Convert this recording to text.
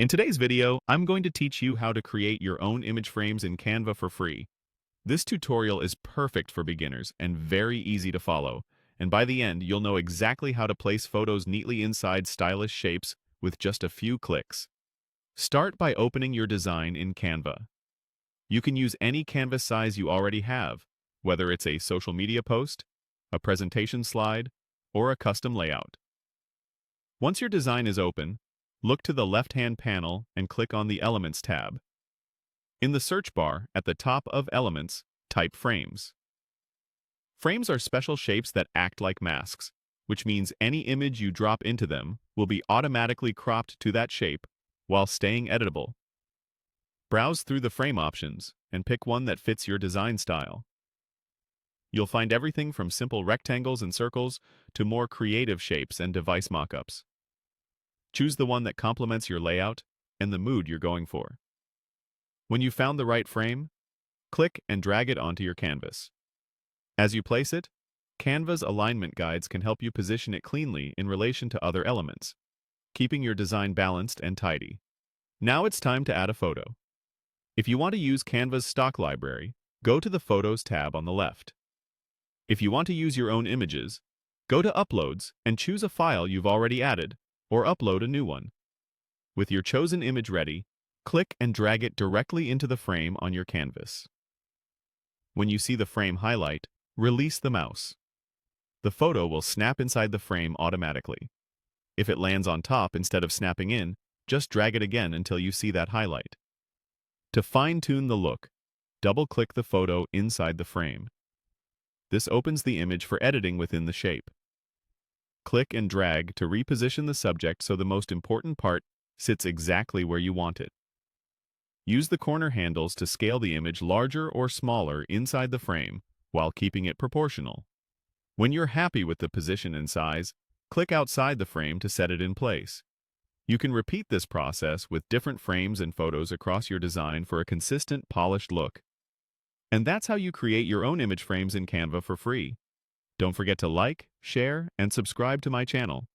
In today's video, I'm going to teach you how to create your own image frames in Canva for free. This tutorial is perfect for beginners and very easy to follow, and by the end, you'll know exactly how to place photos neatly inside stylish shapes with just a few clicks. Start by opening your design in Canva. You can use any canvas size you already have, whether it's a social media post, a presentation slide, or a custom layout. Once your design is open, look to the left-hand panel and click on the Elements tab. In the search bar at the top of Elements, type Frames. Frames are special shapes that act like masks, which means any image you drop into them will be automatically cropped to that shape while staying editable. Browse through the frame options and pick one that fits your design style. You'll find everything from simple rectangles and circles to more creative shapes and device mockups. Choose the one that complements your layout and the mood you're going for. When you've found the right frame, click and drag it onto your canvas. As you place it, Canva's alignment guides can help you position it cleanly in relation to other elements, keeping your design balanced and tidy. Now it's time to add a photo. If you want to use Canva's stock library, go to the Photos tab on the left. If you want to use your own images, go to Uploads and choose a file you've already added, or upload a new one. With your chosen image ready, click and drag it directly into the frame on your canvas. When you see the frame highlight, release the mouse. The photo will snap inside the frame automatically. If it lands on top instead of snapping in, just drag it again until you see that highlight. To fine-tune the look, double-click the photo inside the frame. This opens the image for editing within the shape. Click and drag to reposition the subject so the most important part sits exactly where you want it. Use the corner handles to scale the image larger or smaller inside the frame while keeping it proportional. When you're happy with the position and size, click outside the frame to set it in place. You can repeat this process with different frames and photos across your design for a consistent, polished look. And that's how you create your own image frames in Canva for free. Don't forget to like, share, and subscribe to my channel.